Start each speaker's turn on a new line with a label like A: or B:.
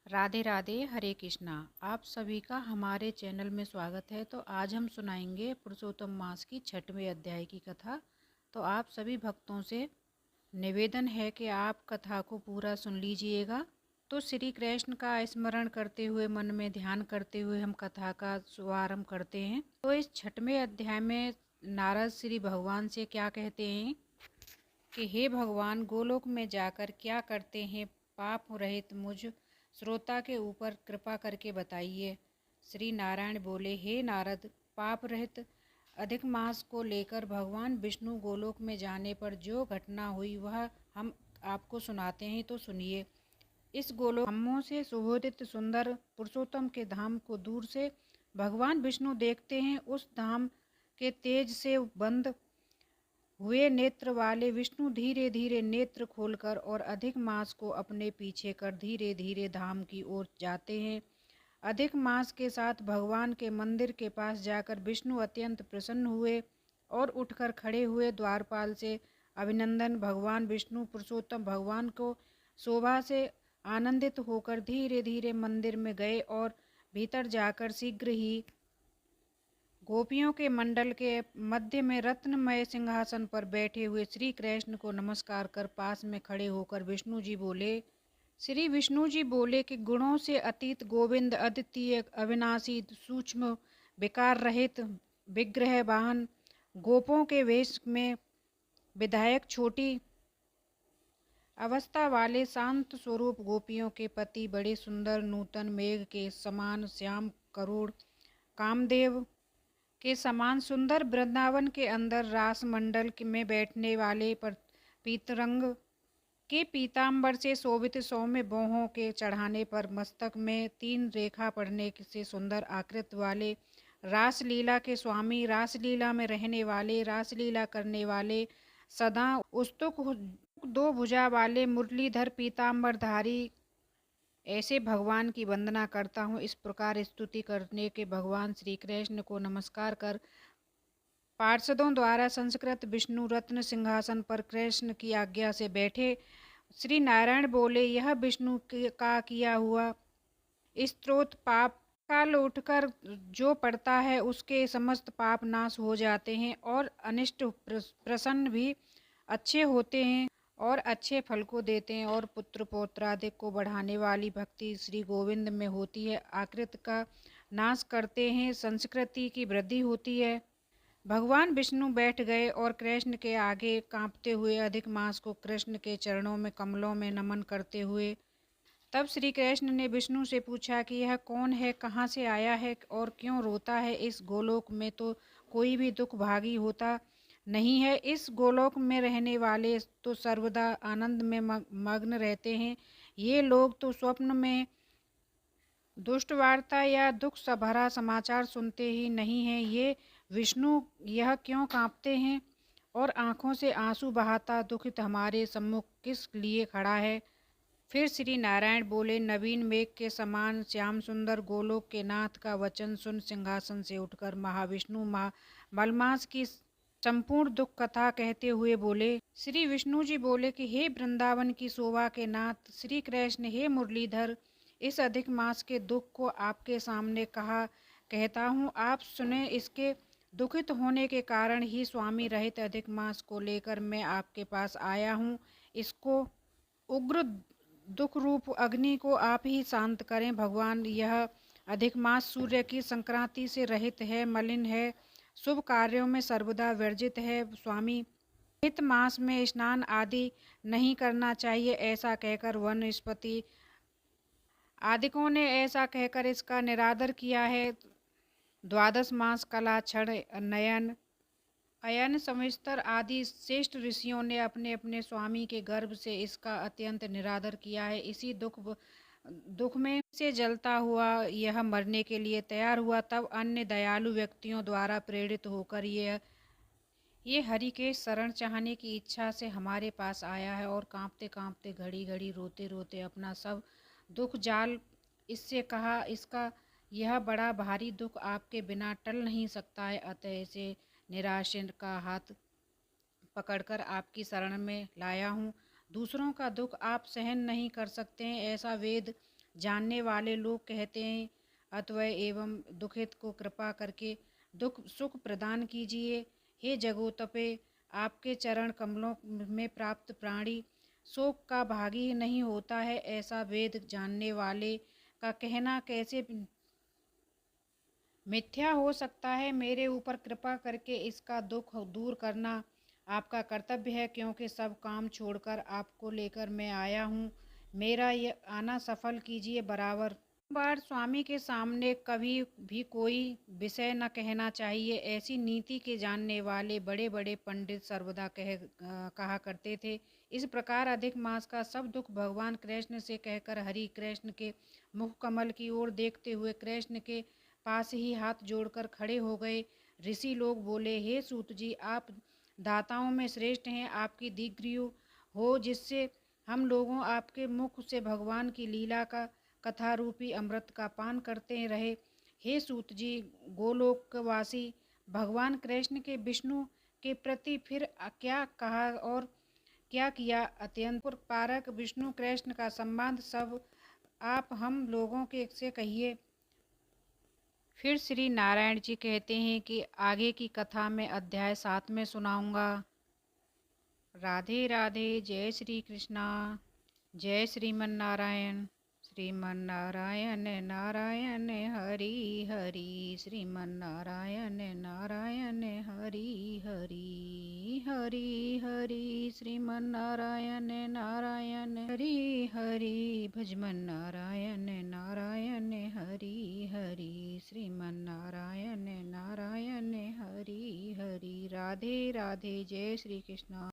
A: राधे राधे, हरे कृष्णा। आप सभी का हमारे चैनल में स्वागत है। तो आज हम सुनाएंगे पुरुषोत्तम मास की 6वें अध्याय की कथा। तो आप सभी भक्तों से निवेदन है कि आप कथा को पूरा सुन लीजिएगा। तो श्री कृष्ण का स्मरण करते हुए, मन में ध्यान करते हुए हम कथा का शुभारंभ करते हैं। तो इस 6वें अध्याय में नारद श्री भगवान से क्या कहते हैं कि हे भगवान, गोलोक में जाकर क्या करते हैं? पाप रहित मुझ श्रोता के ऊपर कृपा करके बताइए। श्री नारायण बोले, हे नारद, पाप रहित अधिक मास को लेकर भगवान विष्णु गोलोक में जाने पर जो घटना हुई वह हम आपको सुनाते हैं, तो सुनिए। इस गोलोक धामों से सुशोभित सुंदर पुरुषोत्तम के धाम को दूर से भगवान विष्णु देखते हैं। उस धाम के तेज से बंद हुए नेत्र वाले विष्णु धीरे धीरे नेत्र खोलकर और अधिक मास को अपने पीछे कर धीरे धीरे धाम की ओर जाते हैं। अधिक मास के साथ भगवान के मंदिर के पास जाकर विष्णु अत्यंत प्रसन्न हुए और उठकर खड़े हुए। द्वारपाल से अभिनंदन। भगवान विष्णु पुरुषोत्तम भगवान को शोभा से आनंदित होकर धीरे धीरे मंदिर में गए और भीतर जाकर शीघ्र ही गोपियों के मंडल के मध्य में रत्नमय सिंहासन पर बैठे हुए श्री कृष्ण को नमस्कार कर पास में खड़े होकर विष्णु जी बोले। श्री विष्णु जी बोले कि गुणों से अतीत गोविंद, अद्वितीय, अविनाशी, सूक्ष्म, विकार रहित, विग्रह वाहन, गोपों के वेश में विधायक, छोटी अवस्था वाले शांत स्वरूप, गोपियों के पति, बड़े सुंदर, नूतन मेघ के समान श्याम, करुण, कामदेव के समान सुंदर, वृंदावन के अंदर रास मंडल में बैठने वाले, पर पीतरंग के पीताम्बर से शोभित, सौम्य बाहों के चढ़ाने पर मस्तक में 3 रेखा पड़ने से सुंदर आकृत वाले, रासलीला के स्वामी, रासलीला में रहने वाले, रासलीला करने वाले, सदा उत्सुक 2 भुजा वाले, मुरलीधर पीताम्बरधारी, ऐसे भगवान की वंदना करता हूँ। इस प्रकार स्तुति करने के भगवान श्री कृष्ण को नमस्कार कर पार्षदों द्वारा संस्कृत विष्णु रत्न सिंहासन पर कृष्ण की आज्ञा से बैठे। श्री नारायण बोले, यह विष्णु का किया हुआ स्तोत्र पाप काल उठकर जो पढ़ता है उसके समस्त पाप नाश हो जाते हैं और अनिष्ट प्रसन्न भी अच्छे होते हैं और अच्छे फल को देते हैं, और पुत्र पौत्रादिक को बढ़ाने वाली भक्ति श्री गोविंद में होती है। आकृत का नाश करते हैं, संस्कृति की वृद्धि होती है। भगवान विष्णु बैठ गए और कृष्ण के आगे कांपते हुए अधिक मास को कृष्ण के चरणों में कमलों में नमन करते हुए, तब श्री कृष्ण ने विष्णु से पूछा कि यह कौन है, कहाँ से आया है और क्यों रोता है? इस गोलोक में तो कोई भी दुख भागी होता नहीं है। इस गोलोक में रहने वाले तो सर्वदा आनंद में मग्न रहते हैं। ये लोग तो स्वप्न में दुष्ट वार्ता या दुख से भरा समाचार सुनते ही नहीं हैं। ये विष्णु यह क्यों कांपते हैं और आंखों से आंसू बहाता दुखित हमारे सम्मुख किस लिए खड़ा है? फिर श्री नारायण बोले, नवीन मेघ के समान श्याम सुंदर गोलोक के नाथ का वचन सुन सिंहासन से उठकर महाविष्णु मलमास की संपूर्ण दुख कथा कहते हुए बोले। श्री विष्णु जी बोले कि हे वृंदावन की शोभा के नाथ श्री कृष्ण, हे मुरलीधर, इस अधिक मास के दुख को आपके सामने कहता हूँ, आप सुने। इसके दुखित होने के कारण ही स्वामी रहित अधिक मास को लेकर मैं आपके पास आया हूँ। इसको उग्र दुख रूप अग्नि को आप ही शांत करें। भगवान, यह अधिक मास सूर्य की संक्रांति से रहित है, मलिन है, शुभ कार्यों में सर्वदा वर्जित है। स्वामी, हित मास में स्नान आदि नहीं करना चाहिए। ऐसा कहकर वनस्पति आदिकों ने ऐसा कहकर इसका निरादर किया है। द्वादश मास कला, क्षण, नयन, अयन, संवत्सर आदि श्रेष्ठ ऋषियों ने अपने अपने स्वामी के गर्भ से इसका अत्यंत निरादर किया है। इसी दुख में से जलता हुआ यह मरने के लिए तैयार हुआ। तब अन्य दयालु व्यक्तियों द्वारा प्रेरित होकर ये हरि के शरण चाहने की इच्छा से हमारे पास आया है और कांपते कांपते, घड़ी घड़ी, रोते रोते अपना सब दुख जाल इससे कहा, इसका यह बड़ा भारी दुख आपके बिना टल नहीं सकता है। अतः इसे निराशन का हाथ पकड़कर आपकी शरण में लाया हूँ। दूसरों का दुख आप सहन नहीं कर सकते हैं, ऐसा वेद जानने वाले लोग कहते हैं, अतवय एवं दुखित को कृपा करके दुख सुख प्रदान कीजिए। हे जगोतपे, आपके चरण कमलों में प्राप्त प्राणी शोक का भागी नहीं होता है, ऐसा वेद जानने वाले का कहना कैसे मिथ्या हो सकता है। मेरे ऊपर कृपा करके इसका दुख दूर करना आपका कर्तव्य है, क्योंकि सब काम छोड़कर आपको लेकर मैं आया हूँ। मेरा ये आना सफल कीजिए। बराबर बार स्वामी के सामने कभी भी कोई विषय न कहना चाहिए, ऐसी नीति के जानने वाले बड़े बड़े पंडित सर्वदा कहा करते थे। इस प्रकार अधिक मास का सब दुख भगवान कृष्ण से कहकर हरि कृष्ण के मुख कमल की ओर देखते हुए कृष्ण के पास ही हाथ जोड़कर खड़े हो गए। ऋषि लोग बोले, हे सूत जी, आप दाताओं में श्रेष्ठ हैं। आपकी दीर्घायु हो, जिससे हम लोगों आपके मुख से भगवान की लीला का कथा रूपी अमृत का पान करते रहे। हे सूत जी, गोलोकवासी भगवान कृष्ण के विष्णु के प्रति फिर क्या कहा और क्या किया? अत्यंत पारक विष्णु कृष्ण का संबंध सब आप हम लोगों के से कहिए। फिर श्री नारायण जी कहते हैं कि आगे की कथा मैं अध्याय 7 में सुनाऊंगा। राधे राधे। जय श्री कृष्णा। जय श्रीमन नारायण। श्रीमन नारायण नारायण हरि हरि, श्रीमन नारायण नारायण हरि हरि, हरि हरि श्रीमन नारायण नारायण हरि हरि, भजमन नारायण नारायण हरि हरि, श्रीमन नारायण नारायण हरि हरि। राधे राधे। जय श्री कृष्ण।